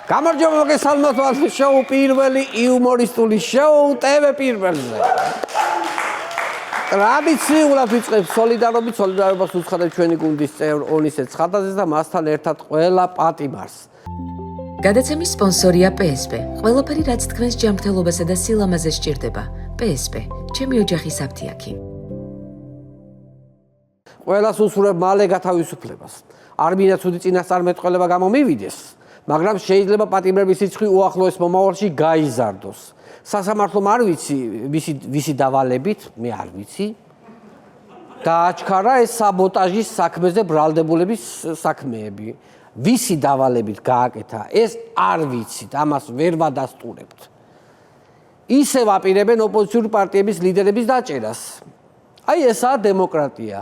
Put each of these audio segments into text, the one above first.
გამარჯობა მოგესალმოთ შოუ პირველი იუმორისტული შოუ TV პირველზე. ტრადიციულად ვიწყებს სოლიდარობას უცხადებს ჩვენი გუნდის წევრ ონისე ცხადაძეს და მასთან ერთად ყველა პატიმარს. გადაცემის სპონსორია PSP. ყველაფერი რაც თქვენს ჯანმრთელობასა და სილამაზეს სჭირდება. PSP. ჩემი ოჯახის აფთიაქი. ყველას უსურვებ მალე გათავისუფლებას. არ მინდა ცუდი წინასწარმეტყველება გამომივიდეს. მაგრამ შეიძლება პატიმრების რიცხვი უახლოეს მომავალში გაიზარდოს. სასამართლომ არ ვიცი ვისი დავალებით, მე არ ვიცი. დააჩქარა ეს საბოტაჟის საქმეზე ბრალდებულების საქმეები. ვისი დავალებით გააკეთა, ეს არ ვიცით, ამას ვერ ვადასტურებთ. ისევ აპირებენ ოპოზიციური პარტიების ლიდერების დაჭერას. აი ესაა დემოკრატია.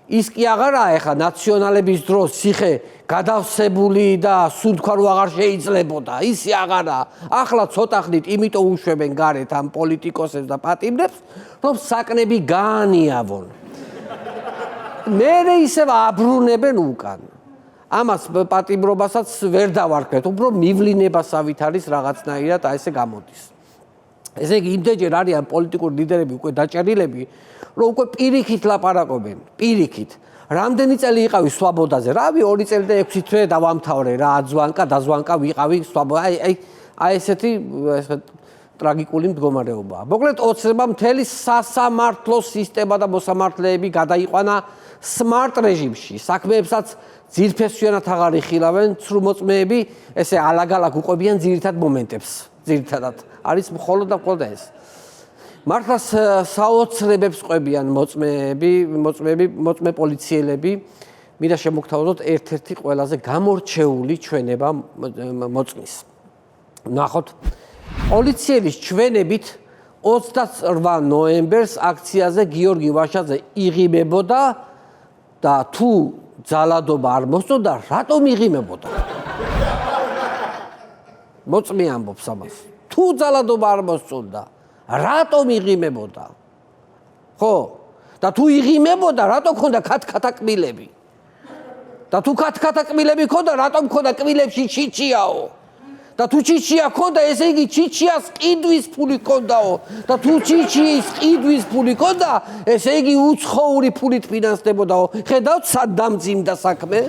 ის კი აღარაა ეხლა ნაციონალების დროს ციხე გადავსებული და სუნთქვა რო აღარ შეიძლებოდა. ისე აღარაა. ახლა ცოტა ხნით იმიტომ უშვებენ გარეთ ამ პოლიტიკოსებს და პატიმრებს, რომ საკნები გაანიავონ. მერე ისევ აბრუნებენ უკან. ამას პატიმრობასაც ვერ დავარქმევთ, უფრო მივლინებასავით არის რაღაცნაირად აი ესე გამოდის. ესე იგი იმდენჯერ არიან პოლიტიკური ლიდერები უკვე დაჭერილები, რომ უკვე პირიქით ლაპარაკობენ, პირიქით. რამდენი წელი იყავი სვაბოდაზე? რავი, 2 წელი და 6 თვე დავამთავრე რა, დაძვანკა ვიყავი სვაბო. აი ესეთი ტრაგიკული მდგომარეობაა. მოკლედ ოცნება მთელი სასამართლო სისტემა და მოსამართლეები გადაიყვანა სმარტ რეჟიმში. საქმეებსაც ძირფესვიანად აღარ იხილავენ, ცრუმოწმეები ესე ალაგ-ალაგ უყვებიან ძირითად მომენტებს. ძირითადად არის მხოლოდ და მხოლოდ ეს. მართლა საოცრებებს ყვებიან მოწმე პოლიციელები. მინდა შემოგთავაზოთ ერთ-ერთი ყველაზე გამორჩეული ჩვენება მოწმის. ნახოთ, პოლიციელის ჩვენებით 28 ნოემბერს აქციაზე გიორგი ვაშაძე იღიმებოდა და თუ ძალადობა არ მოსწონდა, რატომ იღიმებოდა? მოწმე ამბობს ამას. თუ ძალადობა არ მოსწონდა, რატომ იღიმებოდა? ხო? და თუ იღიმებოდა, რატომ ქონდა ქათქათა კბილები? და თუ ქათქათა კბილები ქონდა, რატომ ქონდა კბილებში ჩიჩიაო? და თუ ჩიჩია ქონდა, ესე იგი ჩიჩიას ყიდვის ფული ქონდაო. და თუ ჩიჩიის ყიდვის ფული ქონდა, ესე იგი უცხოური ფულით ფინანსდებოდაო. ხედავთ, სად დამძიმდა საქმე?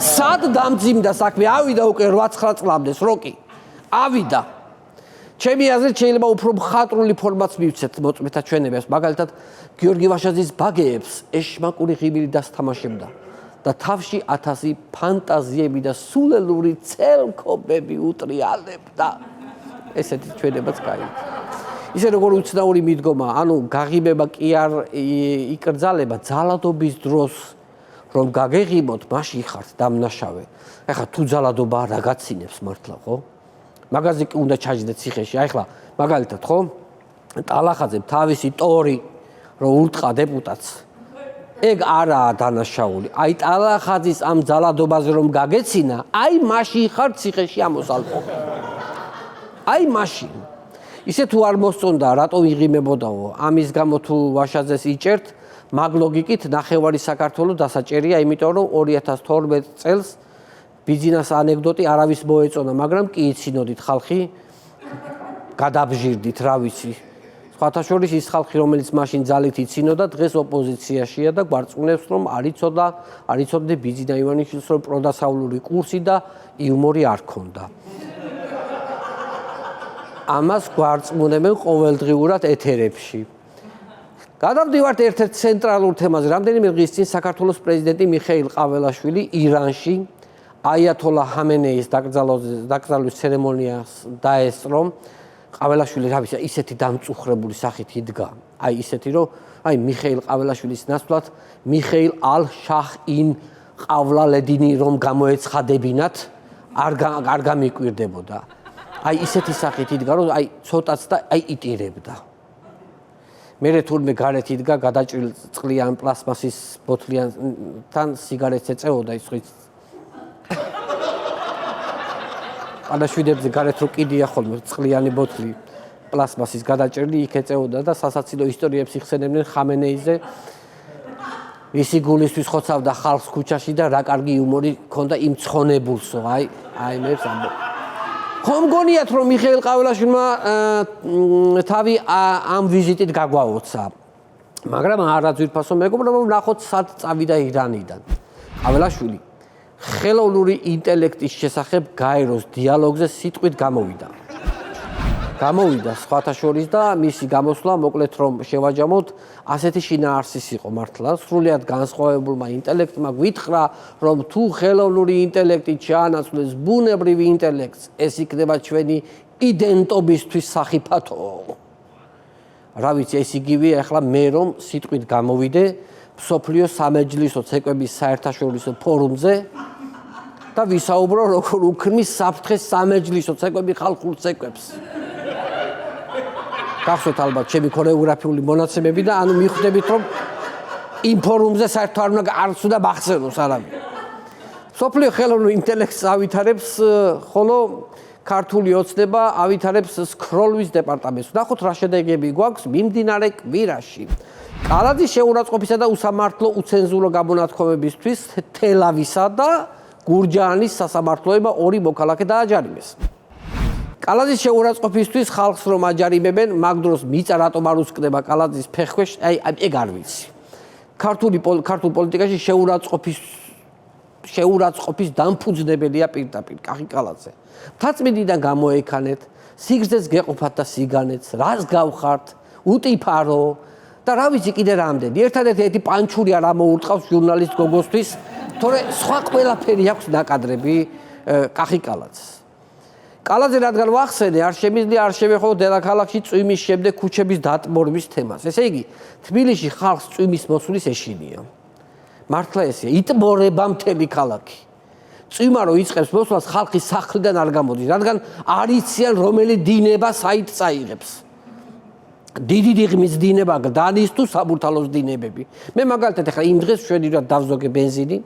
სად დამძიმდა საქმე? ავიდა უკვე 8-9 წლამდე როკი. ავიდა. ჩემი აზრით შეიძლება უფრო მხატვრული ფორმაც მივცეთ მოწმეთა ჩვენებას. მაგალითად, გიორგი ვაშაძის ბაგეებს ეშმაკური ღიმილი დასთამაშებდა და თავში 1000 ფანტაზიები და სულელური ცელქობები უტრიალებდა. ესეთი ჩვენებაც გაიგეთ. ისე როგორ უცნაური მიდგომა, ანუ გაღიმება კი არ იკრძალება ძალადობის დროს, რომ გაგეღიმოთ, მაშინ ხართ დამნაშავე. ეხლა თუ ძალადობა რა გაცინებს მართლა, ხო? მაგაზე კი უნდა ჩაჯდეთ ციხეში. აი ხლა მაგალითად ხო? ტალახაძემ თავისი ტორი რო ურტყა დეპუტატს. ეგ არაა დანაშაული. აი ტალახაძის ამ ძალადობაზე რომ გაგეცინა, აი მაშინ ხარ ციხეში ამოსალყოფი. აი მაშინ. ისე თუ არ მოსწონდა, რატო იღიმებოდაო? ამის გამო თუ ვაშაძეს იჭერთ, მაგ ლოგიკით ნახევარი საქართველოს დასაჭერია, იმიტომ რომ 2012 წელს ბიძინას ანეკდოტი არავის მოეწონა, მაგრამ კი იცინოდით ხალხი, გადაბჟირდით, რა ვიცი. სხვათა შორის ის ხალხი, რომელიც მაშინ ძალით იცინოდა, დღეს ოპოზიციაშია და გვარწმუნებს, რომ არ იცოდე ბიძინა ივანიშვილს, რომ პროდასავლური კურსი და იუმორი არ ქონდა. ამას გვარწმუნებენ ყოველდღიურად ეთერებში. გადავდივართ ერთ-ერთ ცენტრალურ თემაზე. რამდენიმე დღის წინ საქართველოს პრეზიდენტი მიხეილ ყაველაშვილი ირანში აიათოლა ჰამენეის დაკრძალვის ცერემონიას დაესწრო. ყაველაშვილი რა ვიცი, ისეთი დამწუხრებული სახით იდგა. აი ისეთი, რომ აი მიხეილ ყაველაშვილის ნაცვლად მიხეილ ალ-შაჰ-ინ ყავლალედინი რომ გამოეცხადებინათ, არ გამიკვირდებოდა. აი ისეთი სახით იდგა, რომ აი ცოტაც და აი იტირებდა. მერე თურმე გარეთ იდგა გადაჭრილ წყლიან პლასმასის ბოთლიანთან სიგარეტს ეწეოდა ის ხით. პანაშვიდებზე გარეთ რო კიდია ხოლმე წყლიანი ბოთლი პლასმასის გადაჭრილი იქ ეწეოდა და სასაცილო ისტორიებს იხსენებდნენ ხამენეიზე. ისი გულისთვის ხოცავდა ხალხს ქუჩაში და რა კარგი იუმორი ჰქონდა იმ ცხონებულსო, აი მე ამბობ. ხომ გონიათ რომ მიხეილ ყაველაშვილმა თავი ამ ვიზიტით გაგვაოცა. მაგრამ არა ძვირფასო მეგობრებო, ნახოთ სად წავიდა ირანიდან. ყაველაშვილი ხელოვნური ინტელექტის შესახებ გაეროს დიალოგზე სიტყვით გამოვიდა. გამოვიდა სხვათა შორის და მისი გამოსვლა მოკლედ რომ შევაჯამოთ, ასეთი შინაარსის იყო მართლა. სრულიად განსხვავებულმა ინტელექტმა გვითხრა, რომ თუ ხელოვნური ინტელექტი ჩაანაცვლეს ბუნებრივ ინტელექტს, ეს იქნება ჩვენი იდენტობისთვის სახიფათო. რა ვიცი, ეს იგივეა ახლა მე რომ სიტყვით გამოვიდე მსოფლიო სამეჯლისო ცეკვების საერთაშორისო ფორუმზე და ვისაუბრო როგორ უქმნის საფრთხეს სამეჯლისო ცეკვები ხალხურ ცეკვებს. გახსოვთ ალბათ ჩემი ქორეოგრაფიული მონაცემები და ანუ მიხვდებით რომ იმ ფორუმზე საერთოდ არც უნდა მახსენოს არავინ. მსოფლიო ხელოვნურ ინტელექტს ავითარებს, ხოლო ქართული ოცნება ავითარებს სქროლვის დეპარტამენტს. ნახოთ რა შედეგები გვაქვს მიმდინარე კვირაში. კალაძის შეურაცხყოფისა და უსამართლო უცენზურო გამონათქვამებისთვის თელავისა და გურჯაანის სასამართლოებმა 2 მოქალაქე დააჯარიმეს. კალაძის შეურაცხყოფისთვის ხალხს რომ აჯარიმებენ, მაგ დროს მიწა რატომ არ უსკდება კალაძის ფეხქვეშ, ეგ არ ვიცი. ქართულ პოლიტიკაში შეურაცხყოფის დამფუძნებელია პირდაპირ კახი კალაძე. მთაწმინდიდან გამოექანეთ, სიგრძეს გეყოფათ და სიგანეთს, რას გავხართ, უტიფარო და რა ვიცი კიდე რამდენი. ერთადერთი პანჩური არ ამოურტყავს ჟურნალისტ გოგოსთვის, თორე სხვა ყველაფერი აქვს ნაკადრები კახი კალაძეს. კალაძე რადგან ვახსენე, არ შემიძლია არ შევეხო დედაქალაქში წვიმის შემდეგ ქუჩების დატბორვის თემას. ესე იგი, თბილისში ხალხს წვიმის მოსვლის ეშინია. მართლა ესეა, იტბორება მთელი ქალაქი. წვიმა რო იწყებს მოსვლას, ხალხი სახლიდან არ გამოდის, რადგან არ იციან რომელი დინება საით წაიღებს. დიდი დიღმის დინება გდანის თუ საბურთალოს დინებები. მე მაგალითად ახლა იმ დღეს მშვენივრად დავზოგე ბენზინი.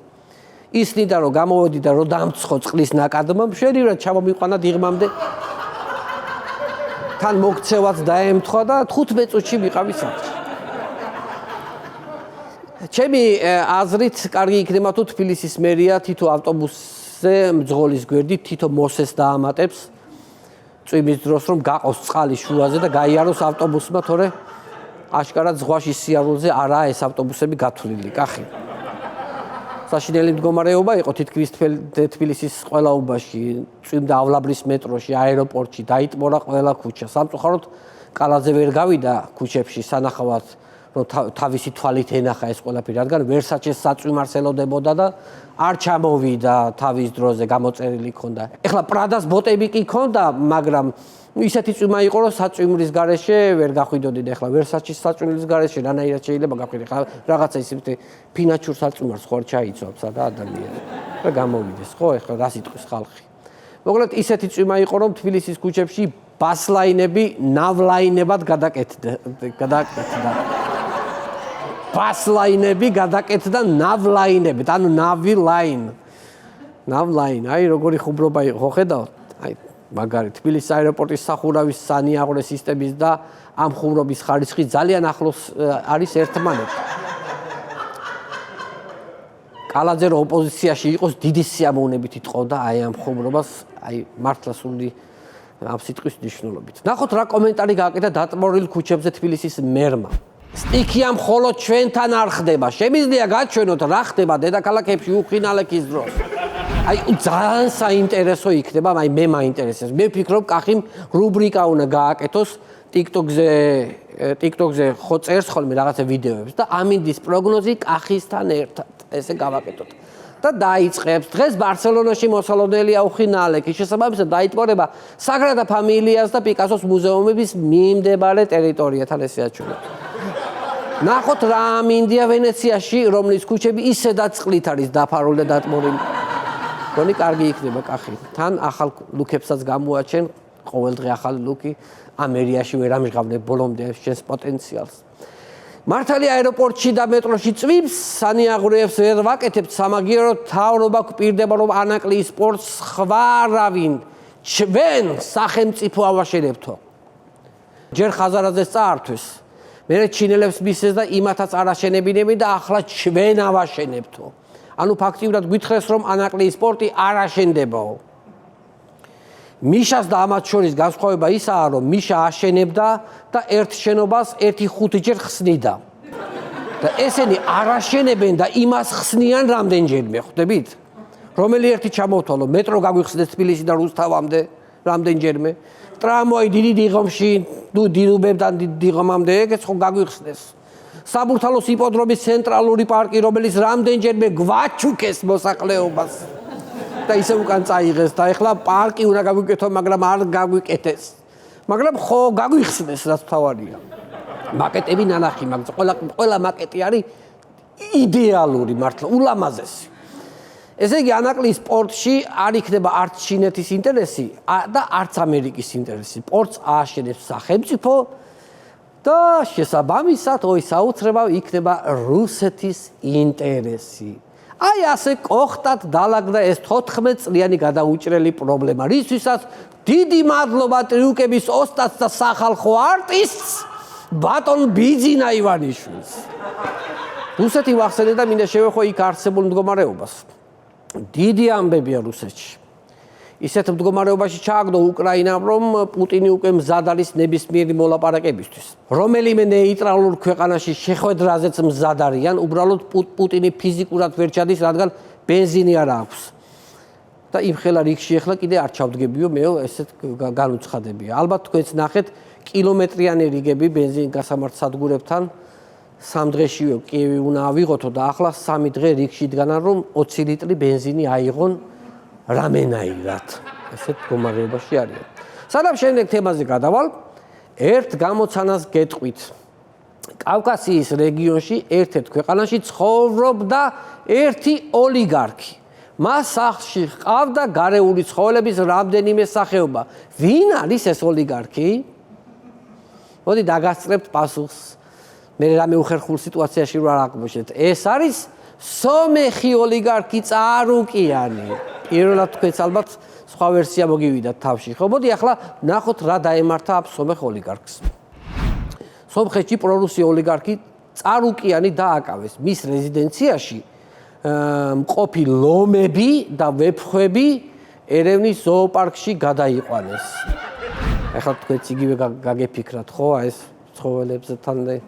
ისნიდა რომ გამოვედი და რომ დამცხო წყლის ნაკადმა, მშვენივრად ჩამომიყვანა დიღმამდე. თან მოქცევაც დაემთხვა და 15 წუთში ვიყავი სახლში. ჩემი აზრით კარგი იქნება თუ თბილისის მერია თითო ავტობუსზე მძღოლის გვერდით თითო მოსეს დაამატებს წვიმის დროს რომ გაყოს წყალი შუაზე და გაიაროს ავტობუსმა, თორე აშკარად ზღვაში სიარულზე არაა ეს ავტობუსები გათვლილი. კახი. საშინელი მდგომარეობა იყო თითქმის თბილისის ყველა უბანში, წვიმდა ავლაბრის მეტროში, აეროპორტში, დაიტბორა ყველა ქუჩა. სამწუხაროდ კალაძე ვერ გავიდა ქუჩებში სანახავად, რომ თავისი თვალით ენახა ეს ყველაფერი, რადგან ვერსაჩეს საწვიმარს ელოდებოდა და არ ჩამოვიდა თავის დროზე, გამოწერილი ქონდა. ეხლა პრადას ბოტები კი ქონდა, მაგრამ ისეთი წვიმა იყო, რომ საწვიმრის გარეშე ვერ გახვიდოდი და ეხლა ვერსაჩის საწვიმრის გარეშე რანაირად შეიძლება გახვიდე. ეხლა რაღაცა ისეთი ფინანსურ საწვიმარს ხო არ ჩაიცვამს და ადამიანი და გამოვიდეს, ხო? ეხლა რას იტყვის ხალხი. მოკლედ ისეთი წვიმა იყო, რომ თბილისის ქუჩებში ბასლაინები ნავლაინებად გადაკეთდა. ბასლაინები გადაკეთდა ნავლაინებით, ანუ ნავი ლაინ. ნავლაინ, აი როგორი ხუბრობა იყო, ხედავთ? აი მაგარი თბილისის აეროპორტის სახურავის სანიაღვრე სისტემის და ამ ხუმრობის ხარისხი ძალიან ახლოს არის ერთმანეთთან. კალაძე რო ოპოზიციაში იყოს, დიდი სიამოვნებით იტყოდა აი ამ ხუმრობას, აი მართლა სული ამ სიტყვის მნიშვნელობით. ნახოთ რა კომენტარი გააკეთა დატბორილ ქუჩებზე თბილისის მერმა. სტიქია მხოლოდ ჩვენთან არ ხდება. შემიძლია გაჩვენოთ რა ხდება დედაქალაქებში უხინალექის დროს. აი ძალიან საინტერესო იქნება, აი მე მაინტერესებს. მე ვფიქრობ, კახიმ რუბრიკა უნდა გააკეთოს TikTok-ზე ხო წერს ხოლმე რაღაცა ვიდეოებს და ამინდის პროგნოზი კახისთან ერთად. ესე გავაკეთოთ. და დაიწყებს. დღეს ბარსელონაში მოსალოდნელია უხინალექი. შესაბამისად დაიტბორება საგრადა ფამილიას და პიკასოს მუზეუმების მიმდებარე ტერიტორიათან, ესე აჩვენებთ. ნახოთ რა ამინდია ვენეციაში, რომლის ქუჩები ისედაც წყლით არის დაფარული და დატბორილი. გონი კარგი იქნება კახი. თან ახალ ლუკებსაც გამოაჩენ, ყოველდღე ახალი ლუკი, ამერიაში ვერ ამჟღავნებ ბოლომდე შენს პოტენციალს. მართალია აეროპორტში და მეტროში წვიმს, სანიაღვრეებს ვერ ვაკეთებთ, სამაგიეროდ მთავრობა გვპირდება რომ ანაკლის სპორტს სხვა არავინ ჩვენ სახელმწიფო ავაშენებთო. ჯერ ხაზარაძეს წაართვეს, მე ჩინელებს მისცეს და იმათაც არ აშენებინებინ და ახლა ჩვენ ავაშენებთო. ანუ ფაქტიურად გითხრეს რომ ანაკლიის სპორტი არ აშენდებაო. მიშას და ამათ შორის განსხვავება ისაა რომ მიშა აშენებდა და ერთ შენობას 1-5 ჯერ ხსნიდა. და ესენი არ აშენებენ და იმას ხსნიან რამდენჯერმე, ხვდებით? რომელი ერთი ჩამოვთვალო, მეტრო გაგვიხსნეს თბილისიდან რუსთავამდე რამდენჯერმე. ტრამვაი დიდი დიღომში, დილუბებთან დიღომამდე ეგეც ხო გაგვიხსნეს. საბურთალოს იპოდრომის ცენტრალური პარკი, რომელიც რამდენჯერმე გვაჩუქეს მოსახლეობას. და ისე უკან წაიღეს და ეხლა პარკი უნდა გაგვიკეთო, მაგრამ არ გაგვიკეთეს. მაგრამ ხო გაგვიხსნეს, რაც თავარია. მაკეტები ნანახი, მაგრამ ყველა მაკეტი არის იდეალური მართლა, ულამაზესი. ესე იგი ანაკლიის სპორტში არ იქნება არც ჩინეთის ინტერესი და არც ამერიკის ინტერესი. სპორტს ააშენებს სახელმწიფო და შესაბამისად საოცრებავ იქნება რუსეთის ინტერესი. აი ასე კოხტად დაალაგდა ეს 14 წლიანი გადაუჭრელი პრობლემა, რისთვისაც დიდი მადლობა ტრიუკების ოსტატს და სახალხო არტისტს ბატონ ბიძინა ივანიშვილს. რუსეთი ვახსენე და მინდა შევეხო იქ არსებულ მდგომარეობას. დიდი ამბებია რუსეთში. ისეთ მდგომარეობაში ჩააგდო უკრაინამ, რომ პუტინი უკვე მზად არის ნებისმიერი მოლაპარაკებისთვის. რომელიმე ნეიტრალურ ქვეყანაში შეხვედრაზეც მზად არიან, უბრალოდ პუტინი ფიზიკურად ვერ ჩადის, რადგან ბენზინი არ აქვს. და იმ ხელა რიგში ახლა კიდე არ ჩავდგებიო, მეო ესეთ განუცხადებია. ალბათ თქვენც ნახეთ კილომეტრიანი რიგები ბენზინ გასამართ სადგურებთან 3 დღეშივე კიევი უნდა ავიღოთო და ახლა 3 დღე რიგში დგანან, რომ 20 ლიტრი ბენზინი აიღონ რამენაირად. ესეთ მდგომარეობაში არიან. სანამ შემდეგ თემაზე გადავალ, ერთ გამოცანას გეტყვით. კავკასიის რეგიონში ერთ-ერთ ქვეყანაში ცხოვრობდა ერთი ოლიგარქი. მას სახლში ჰყავდა გარეული ცხოველების რამდენიმე სახეობა. ვინ არის ეს ოლიგარქი? მოდი დაგასწრებთ პასუხს. მე რამე უხერხულ სიტუაციაში რა აღმოჩნდეთ. ეს არის სომეხი ოლიგარქი წარუკიანი. პირველად თქვენს ალბათ სხვა ვერსია მოგივიდათ თავში. ხო, მოდი ახლა ნახოთ რა დაემართა ამ სომეხ ოლიგარქს. სომხეთში პრორუსი ოლიგარქი წარუკიანი დააკავეს. მის რეზიდენციაში მყოფი ლომები და ვეფხვები ერევნის ზოოპარკში გადაიყვანეს. ახლა თქვენც იგივე გაგეფიქრათ, ხო, ეს ცხოველებზე თან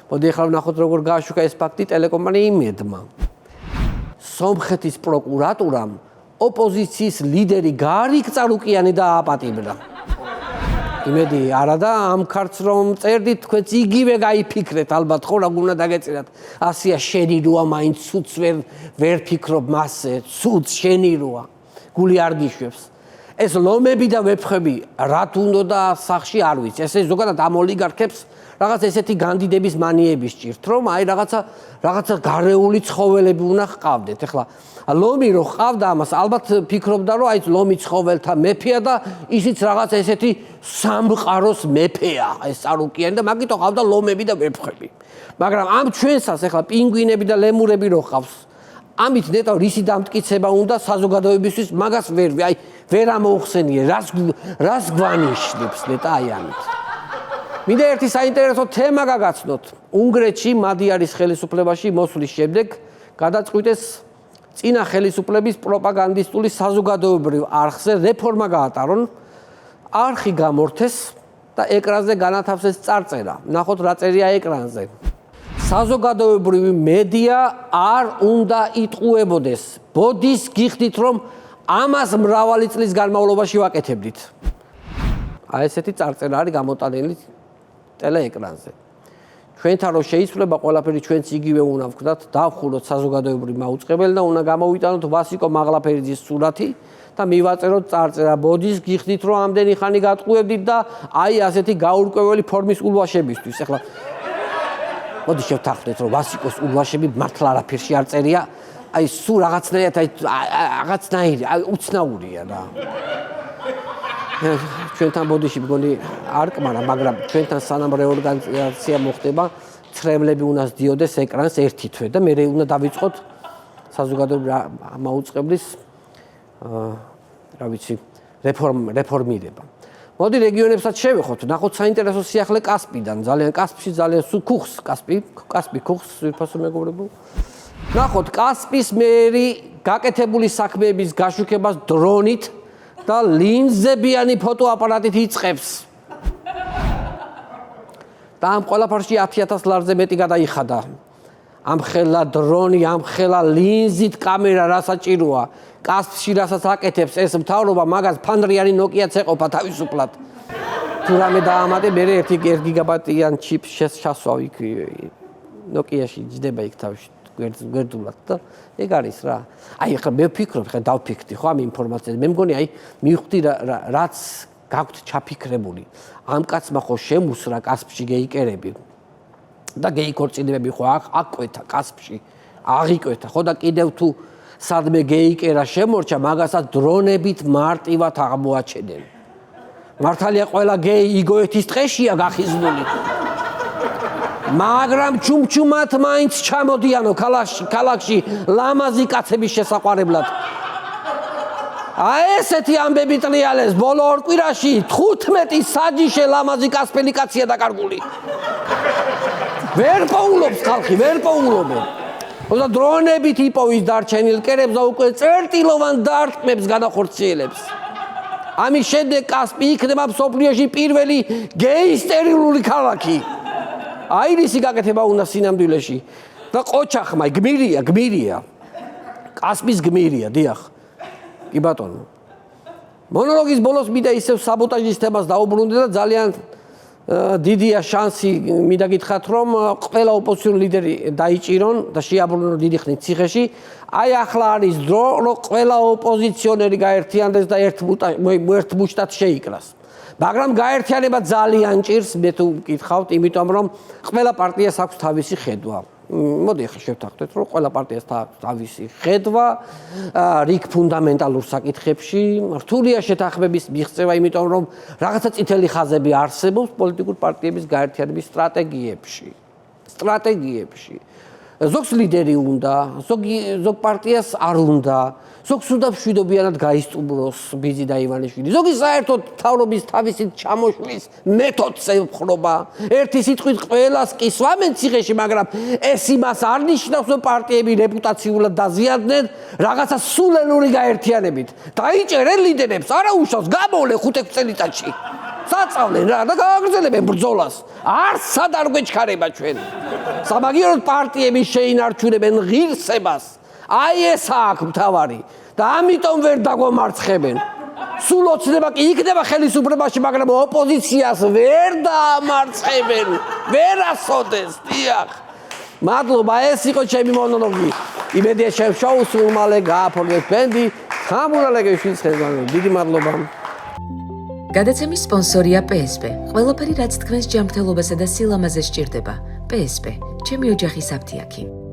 მოდი ახლა ვნახოთ როგორ გააშუქა ეს ფაქტი ტელეკომპანია იმედმა. სომხეთის პროკურატურამ ოპოზიციის ლიდერი გარიგ წარუკიანი დააპატიმრა. იმედი არადა ამ ქართს რომ წერდით, თქვენც იგივე გაიფიქრეთ, ალბათ ხო რა უნდა დაგეწერათ. ასია შენი როა, მაინც ცუდს ვერ ფიქრობ მასზე, ცუდს შენი როა. გული არ გიშვებს. ეს ლომები და ვეფხვები რათ უნდა და სახში არ ვიცი. ესე ზოგადად ამ ოლიგარქებს რაღაც ესეთი განდიდების მანიები სჭირთ, რომ აი რაღაცა გარეული ცხოველები უნდა ჰყავდეთ. ეხლა ლომი რო ჰყავდა ამას, ალბათ ფიქრობდა, რომ აი ლომი ცხოველთა მეფეა და ისიც რაღაც ესეთი სამყაროს მეფეა, ეს წარუკიანი და მაგით ჰყავდა ლომები და ვეფხვები. მაგრამ ამ ჩვენსაც ეხლა პინგვინები და ლემურები რო ჰყავს, ამით ნეტო რისი დამტკიცება უნდა საზოგადოებისთვის, მაგას ვერ ამოუხსენიე, რას გვანიშნებს ნეტა აი ამით. მინდა ერთი საინტერესო თემა გაგაცნოთ. უნგრეთში მადიარის ხელისუფლებაში მოსვლის შემდეგ გადაწყვიტეს წინა ხელისუფლების პროპაგანდისტული საზოგადოებრივ არხზე რეფორმა გაატარონ, არხი გამორთეს და ეკრანზე განათავსეს წარწერა. ნახოთ რა წერია ეკრანზე. საზოგადოებრივი მედია არ უნდა იტყუებოდეს. ბოდის გიხდით, რომ ამას მრავალი წლის განმავლობაში ვაკეთებდით. აი ესეთი წარწერა არის გამოტანილი ტელეეკრანზე. ჩვენთან რო შეიცვლება ყველაფერი ჩვენც იგივე უნდა ვქნათ, დავხუროთ საზოგადოებრივი მაუწყებელი და უნდა გამოვიტანოთ ვასიკო მაღლაფერიძის სურათი და მივაწეროთ წარწერა. ბოდის გიხდით, რომ ამდენი ხანი გატყუებდით და აი ასეთი გაურკვეველი ფორმის ულვაშებისთვის. ეხლა მოდი შევთანხმდეთ, რომ ვასიკოს ულვაშები მართლა არაფერში არ წერია, აი სულ რაღაცნაირი, უცნაურია რა. ჩვენთან ბოდიში მგონი არ კმარა, მაგრამ ჩვენთან სანამ რეორგანიზაცია მოხდება, ცრემლები უნდა სდიოდეს ეკრანს ერთი თვე და მე უნდა დავიწყოთ საზოგადოებრივი მაუწყებლის რეფორმირება. მოდი რეგიონებსაც შევეხოთ, ნახოთ საინტერესო სიახლე კასპიდან, ძალიან კასპში ძალიან ქუხს, კასპი ქუხს ვიფასო მეგობრებო. ნახოთ კასპის მერი გაკეთებული საქმეების გაშუქებას დრონით და ლინზებიანი ფოტოაპარატით იწყებს. და ამ ყველაფერში 10,000 ლარზე მეტი გადაიხადა. ამ ხელა დრონი, ამ ხელა ლინზით კამერა რასაჭიროა. კასპში რასაც აკეთებს ეს მთავრობა მაგას ფანრიანი ნოკიაც ეყოფა თავისუფლად. თუ რამე დაამატე, მე 1 გიგაბაიტიან ჩიპს შესვავ იქ ნოკიაში ჯდება იქ თავში გვერდულად და ეგ არის რა. აი ახლა მე ვფიქრობ, ხა დავფიქრდი ხო ამ ინფორმაციაზე. მე მგონი აი მივხვდი რაც გაქვთ ჩაფიქრებული. ამ კაცმა ხო შემუსრა კასპში გეიკერები. და გეიქორწინებები ხო აკვეთა კასპში. აღიკვეთა ხო და კიდევ თუ სადმე გეიკერა შემორჩა, მაგასაც დრონებით მარტივად აღმოაჩენენ. მართალია ყველა გეი იგოეთის ტყეშია გახიზნული. მაგრამ ჩუმჩუმად მაინც ჩამოდიანო ქალაქში ლამაზი კაცების შესაყვარებლად. აი ესეთი ამბები ტრიალეს ბოლო 2 კვირაში 15 საჯიშე ლამაზი კასპელი კაცია დაკარგული. ვერ პოულობს ხალხი, ვერ პოულობენ. და დრონებით იპოვის დარჩენილ კერებს და უკვე წერტილოვან დარტყმებს განახორციელებს. ამის შემდეგ კასპი იქნება მსოფლიოში პირველი გეი სტერილული ქალაქი. აირისი გაკეთება უნდა სინამდვილეში. და ყოჩახმა გმირია. კასპის გმირია, დიახ. კი ბატონო. მონოლოგის ბოლოს მინდა ისევ საბოტაჟის თემას დაუბრუნდე და ძალიან დიდია შანსი მინდა გითხრათ რომ ყველა ოპოზიციური ლიდერი დაიჭირონ და შეაბრუნონ დიდი ხნით ციხეში. აი ახლა არის დრო რომ ყველა ოპოზიციონერი გაერთიანდეს და ერთ მუშტად შეიკრას. მაგრამ გაერთიანება ძალიან ჭირს, მე თუ გითხავთ, იმიტომ რომ ყველა პარტიას აქვს თავისი ხედვა. მოდი ახლა შევთანხმდეთ, რომ ყველა პარტიას აქვს თავისი ხედვა რიგ ფუნდამენტალურ საკითხებში, რთულია შეთანხმების მიღწევა, იმიტომ რომ რაღაცა წითელი ხაზები არსებობს პოლიტიკურ პარტიების გაერთიანების სტრატეგიებში. ზოგს ლიდერი უნდა, ზოგ პარტიას არ უნდა, ზოგს უნდა მშვიდობიანად გაისტუმროს ბიძი და ივანიშვილი. ზოგი საერთოდ მთავრობის თავისით ჩამოშლის მეთოდს ემხრობა. ერთი სიტყვით ყველას კი სვამენ ციხეში, მაგრამ ეს იმას არ ნიშნავს, რომ პარტიები რეპუტაციულად დაზიანდნენ რაღაცა სულელური გაერთიანებით. დაიჭერენ ლიდერებს, არა უშავს, გამოვლე 5-6 წელიწადში. საწავლენ რა და გააგრძელებენ ბრძოლას. არცად არ გვეჩქარება ჩვენ. სამაგიეროდ პარტიები შეინარჩუნებენ ღირსებას. აი ეს აქ მთავარი და ამიტომ ვერ დაგვამარცხებენ. სულ ოცნება კი იქნება ხელისუფლებაში, მაგრამ ოპოზიციას ვერ დაამარცხებენ. ვერასოდეს, დიახ. მადლობა, ეს იყო ჩემი მონოლოგი. იმედია შევშოუს უმალე გააფორმეთ ბენდი. ხამურალეგეშვილის ხელმძღვანელი. დიდი მადლობა. გადაცემის სპონსორია PSP. ყველაფერი რაც თქვენს ჯანმრთელობასა და სილამაზეს სჭირდება. PSP. ჩემი ოჯახის აფთიაქი.